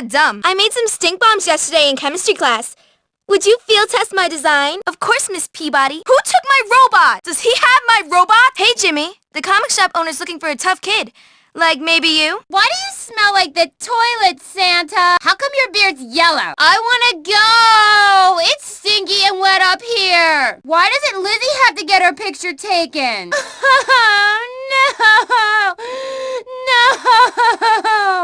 kinda dumb. I made some stink bombs yesterday in chemistry class. Would you field test my design? Of course, Miss Peabody. Who took my robot? Does he have my robot? Hey, Jimmy. The comic shop owner's looking for a tough kid. Like maybe you? Why do you smell like the toilet, Santa? How come your beard's yellow? I wanna go! It's stinky and wet up here. Why doesn't Lizzie have to get her picture taken? No! No!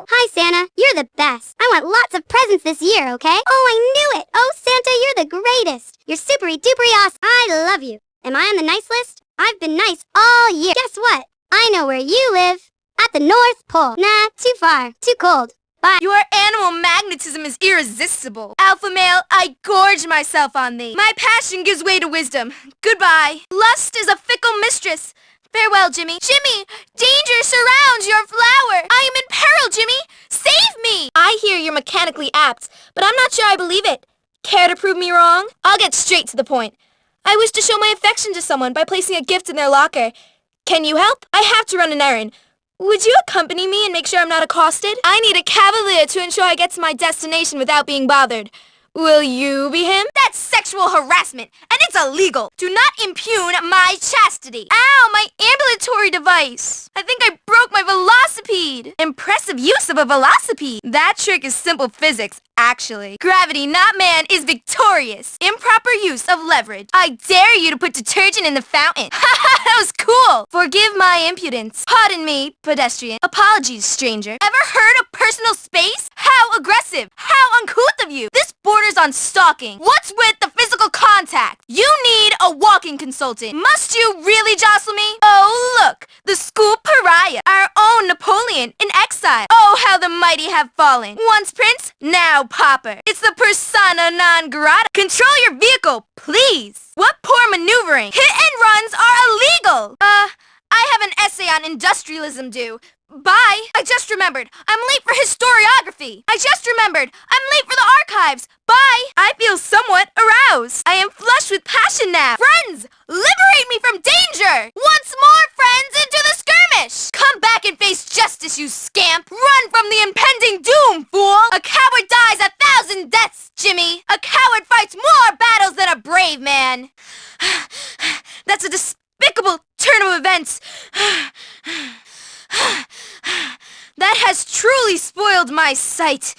Hi, Santa. You're the best. I want lots of presents this year, okay? Oh, I knew it. Oh, Santa, you're the greatest. You're supery-dupery awesome. I love you. Am I on the nice list? I've been nice all year. Guess what? I know where you live. At the North Pole. Nah, too far. Too cold. Bye. Your animal magnetism is irresistible. Alpha male, I gorge myself on thee. My passion gives way to wisdom. Goodbye. Lust is a fickle mistress. Farewell, Jimmy. Jimmy, danger surrounds your flower. I am in peril, Jimmy. Save me. I hear you're mechanically apt, but I'm not sure I believe it. Care to prove me wrong? I'll get straight to the point. I wish to show my affection to someone by placing a gift in their locker. Can you help? I have to run an errand. Would you accompany me and make sure I'm not accosted? I need a cavalier to ensure I get to my destination without being bothered. Will you be him? That's sexual harassment, and it's illegal. Do not impugn my chastity. Ow, my ambulatory device. I think I broke my velocipede. Impressive use of a velocipede. That trick is simple physics, actually. Gravity, not man, is victorious. Improper use of leverage. I dare you to put detergent in the fountain. Haha, that was cool. Forgive my impudence. Pardon me, pedestrian. Apologies, stranger. Ever heard of personal space? How aggressive. How uncouth of you. This borders on stalking. What's with the physical contact? You need a walking consultant. Must you really jostle me? Oh, look. The school pariah. Our own Napoleon in exile. Oh, how the mighty have fallen. Once prince, now pauper. It's the persona non grata. Control your vehicle, please. What poor maneuvering. Hit and runs are illegal. I have an essay on industrialism due. Bye. I just remembered. I'm late for historiography. I just remembered. I'm late for the archives. Bye. I feel somewhat aroused. I am flushed with passion now. Friends, liberate me from danger. Once more, friends, into the skirmish. Come back and face justice, you scamp. Run from the impending doom, fool. A coward dies 1,000 deaths, Jimmy. A coward fights more battles than a brave man. That's a despicable turn of events. That has truly spoiled my sight.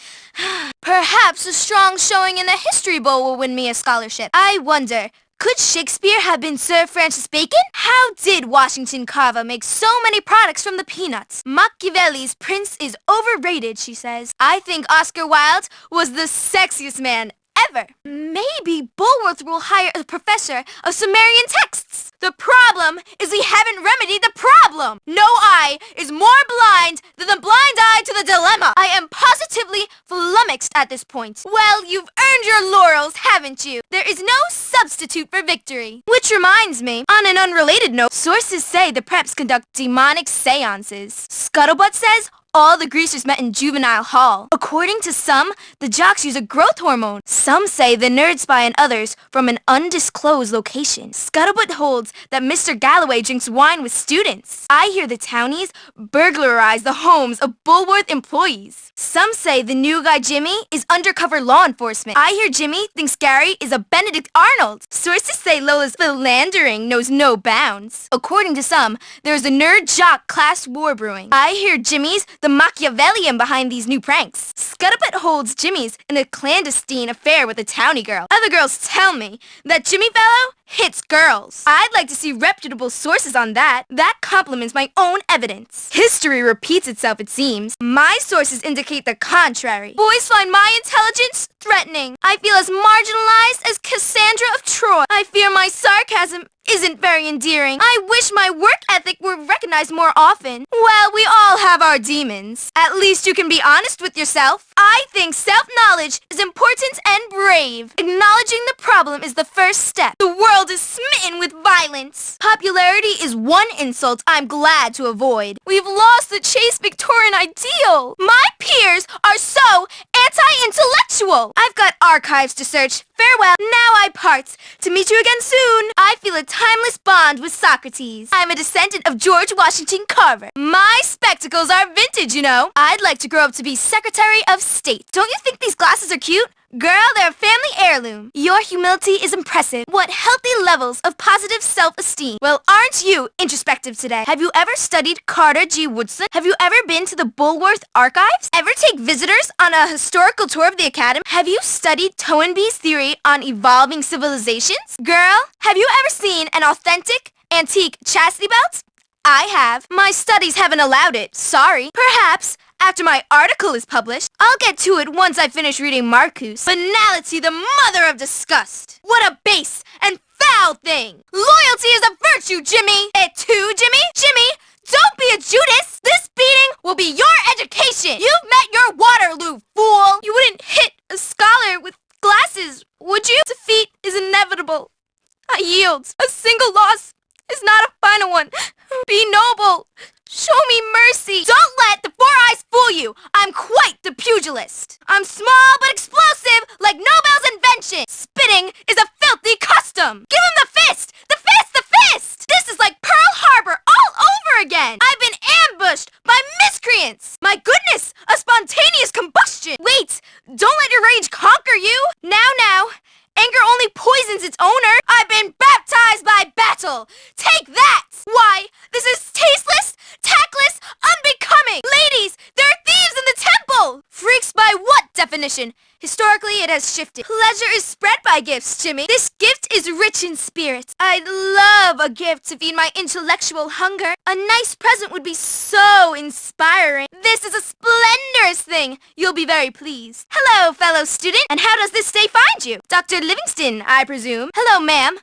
Perhaps a strong showing in the History Bowl will win me a scholarship. I wonder, could Shakespeare have been Sir Francis Bacon? How did Washington Carver make so many products from the peanuts? Machiavelli's prince is overrated, she says. I think Oscar Wilde was the sexiest man ever. Maybe Bulworth will hire a professor of Sumerian texts. The problem is we haven't remedied the problem. No eye is more blind than the blind eye to the dilemma. I am positively flummoxed at this point. Well, you've earned your laurels, haven't you? There is no substitute for victory. Which reminds me, on an unrelated note, sources say the preps conduct demonic seances. Scuttlebutt says all the greasers met in juvenile hall. According to some, the jocks use a growth hormone. Some say the nerds spy on others from an undisclosed location. Scuttlebutt holds that Mr. Galloway drinks wine with students. I hear the townies burglarize the homes of Bulworth employees. Some say the new guy Jimmy is undercover law enforcement. I hear Jimmy thinks Gary is a Benedict Arnold. Sources say Lola's philandering knows no bounds. According to some, there is a nerd-jock class war brewing. I hear Jimmy's the Machiavellian behind these new pranks. Scuttlebutt holds Jimmy's in a clandestine affair with a townie girl. Other girls tell me that Jimmy fellow hits girls. I'd like to see reputable sources on that. That complements my own evidence. History repeats itself, it seems. My sources indicate the contrary. Boys find my intelligence threatening. I feel as marginalized as Cassandra of Troy. I fear my sarcasm isn't very endearing. I wish my work ethic were recognized more often. Well, we all have our demons. At least you can be honest with yourself. I think self-knowledge is important and brave. Acknowledging the problem is the first step. The world is smitten with violence. Popularity is one insult I'm glad to avoid. We've lost the chaste Victorian ideal. My peers are so anti-intellectual. I've got archives to search. Farewell. Now I part. To meet you again soon. I feel a timeless bond with Socrates. I'm a descendant of George Washington Carver. My spectacles are vintage, you know. I'd like to grow up to be Secretary of State. Don't you think these glasses are cute? Girl, they're a family heirloom. Your humility is impressive. What healthy levels of positive self-esteem. Well, aren't you introspective today? Have you ever studied Carter G. Woodson? Have you ever been to the Bulworth Archives? Ever take visitors on a historical tour of the Academy? Have you studied Toynbee's theory on evolving civilizations? Girl, have you ever seen an authentic, antique chastity belt? I have. My studies haven't allowed it. Sorry. Perhaps after my article is published, I'll get to it once I finish reading Marcus. Banality, the mother of disgust. What a base and foul thing. Loyalty is a virtue, Jimmy. It too, Jimmy? Jimmy, don't be a Judas. This beating will be your education. You've met your Waterloo, fool. You wouldn't hit a scholar with glasses, would you? Defeat is inevitable. I yield. A single loss is not a final one. Be noble. Show me mercy. Don't let the four eyes fool you. I'm quite the pugilist. I'm small but explosive like Nobel's invention. Spitting is a filthy custom. Give him the fist. The fist. The fist. This is like Pearl Harbor all over again. I've been ambushed by miscreants. My goodness, a spontaneous combustion. Wait, don't let your rage conquer you. Now. Anger only poisons its owner. I've been baptized by battle. Take that! Why, this is tasteless, tactless, unbecoming. Ladies, there are thieves in the temple. Freaks by what definition? Historically, it has shifted. Pleasure is spread by gifts, Jimmy. This gift is rich in spirit. I'd love a gift to feed my intellectual hunger. A nice present would be so inspiring. This is a splendorous thing. You'll be very pleased. Hello, fellow student. And how does this day find you? Dr. Livingston, I presume. Hello, ma'am.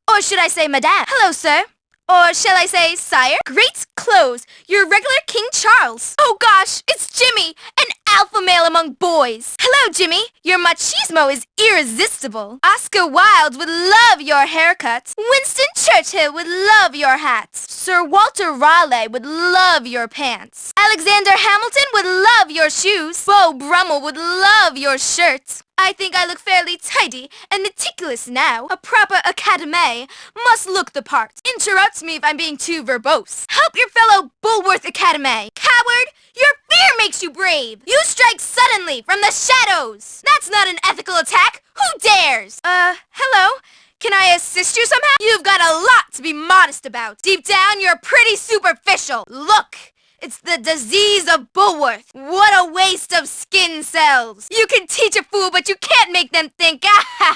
Or should I say madame? Hello, sir. Or shall I say, sire? Great clothes. Your regular King Charles. Oh gosh, it's Jimmy, an alpha male among boys. Hello, Jimmy. Your machismo is irresistible. Oscar Wilde would love your haircut. Winston Churchill would love your hat. Sir Walter Raleigh would love your pants. Alexander Hamilton would love your shoes. Beau Brummel would love your shirt. I think I look fairly tidy and meticulous now. A proper academe must look the part. Interrupt me if I'm being too verbose. Help your fellow Bulworth Academe. Coward, your fear makes you brave. You strike suddenly from the shadows. That's not an ethical attack. Who dares? Hello? Can I assist you somehow? You've got a lot to be modest about. Deep down, you're pretty superficial. Look. It's the disease of Bulworth. What a waste of skin cells. You can teach a fool, but you can't make them think.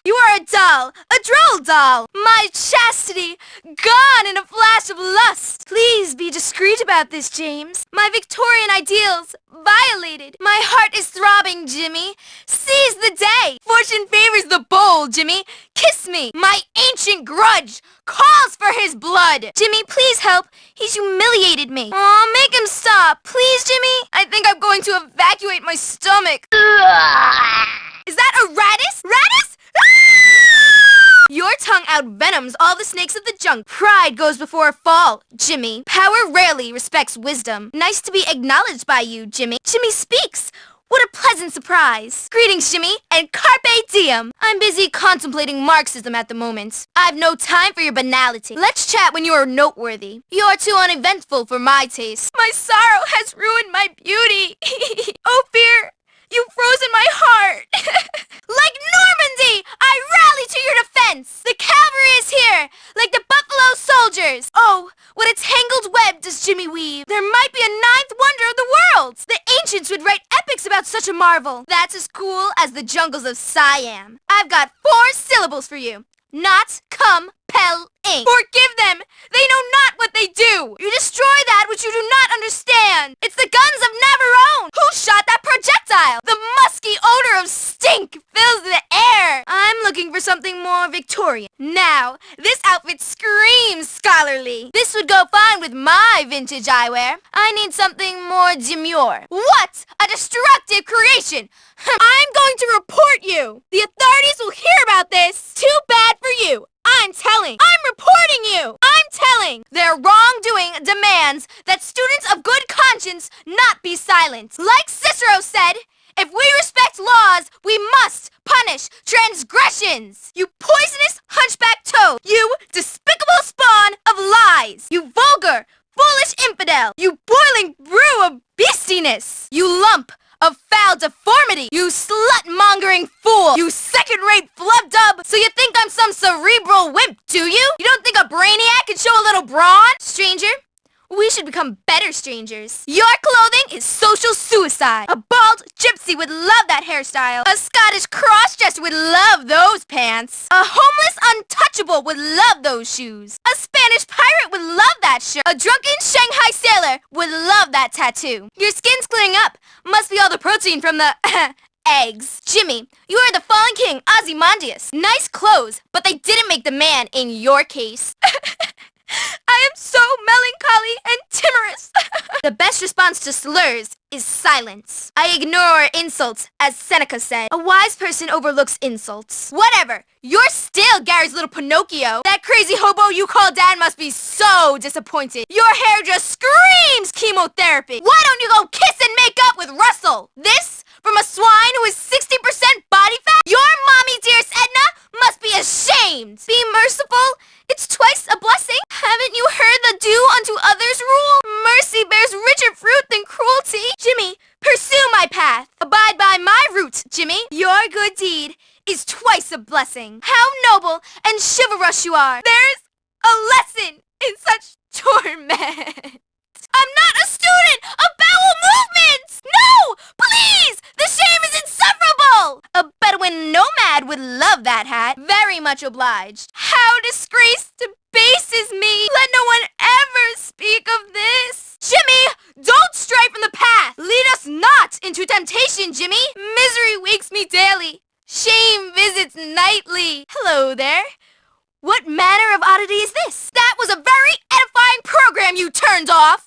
You are a doll, a droll doll. My chastity, gone in a flash of lust. Please be discreet about this, James. My Victorian ideals, violated. My heart is throbbing, Jimmy. Seize the day. Fortune favors the bold, Jimmy. Kiss me. My ancient grudge calls for his blood. Jimmy, please help. He's humiliated me. Aw, make him stop. Please, Jimmy. I think I'm going to evacuate my stomach. Is that a raddus? Raddus? Your tongue outvenoms all the snakes of the jungle. Pride goes before a fall, Jimmy. Power rarely respects wisdom. Nice to be acknowledged by you, Jimmy. Jimmy speaks. What a pleasant surprise. Greetings, Jimmy, and carpe diem. I'm busy contemplating Marxism at the moment. I've no time for your banality. Let's chat when you are noteworthy. You're too uneventful for my taste. My sorrow has ruined my beauty. Oh, fear, you've frozen my heart. Like Normandy, I rally to your defense. The cavalry is here, like the buffalo soldiers. Oh, what a tangled web does Jimmy weave. There might be a ninth wonder of the world. The ancients would write epics about such a marvel. That's as cool as the jungles of Siam. I've got 4 syllables for you. Not compelling. Forgive them. They know not what they do. You destroy that which you do not understand. It's the guns of Navarone. Who shot that projectile? The musky odor of stink fills the air. I'm looking for something more Victorian. Now, this outfit screams scholarly. This would go fine with my vintage eyewear. I need something more demure. What a destructive creation. I'm going to report you. The authorities will hear about this. Too bad for you. I'm telling. I'm reporting you. I'm telling. Their wrongdoing demands that students of good conscience not be silent. Like Cicero said, If we respect laws, we must punish transgressions. You poisonous hunchback toad. You despicable spawn of lies. You vulgar, foolish infidel. You boiling brew of beastiness. You lump of foul deformity. You slut-mongering fool. You second-rate flub-dub. So you think I'm some cerebral wimp, do you? You don't think a brainiac can show a little brawn? Stranger, we should become better strangers. Your clothing is social suicide. A bald gypsy would love that hairstyle. A Scottish cross-dresser would love those pants. A homeless untouchable would love those shoes. A Spanish pirate would love that shirt. A drunken Shanghai sailor would love that tattoo. Your skin's clearing up. Must be all the protein from the eggs. Jimmy, you are the fallen king, Ozymandias. Nice clothes, but they didn't make the man in your case. I am so melancholy and timorous. The best response to slurs is silence. I ignore insults, as Seneca said. A wise person overlooks insults. Whatever. You're still Gary's little Pinocchio. That crazy hobo you call dad must be so disappointed. Your hair just screams chemotherapy. Why don't you go kiss and make up with Russell? This from a swine who is 60% body fat? Your mommy, dearest Edna, must be ashamed. Be merciful. It's twice a blessing. Haven't you heard the do unto others rule? Mercy bears richer fruit than cruelty. Jimmy, pursue my path. Abide by my route, Jimmy. Your good deed is twice a blessing. How noble and chivalrous you are. There's a lesson in such torment. I'm not a student of bowel movements! No! Please! The shame is insufferable! A Bedouin nomad would love that hat. Very much obliged. How disgrace debases me! Let no one ever speak of this! Jimmy, don't stray from the path! Lead us not into temptation, Jimmy! Misery wakes me daily. Shame visits nightly. Hello there. What manner of oddity is this? That was a very edifying program you turned off!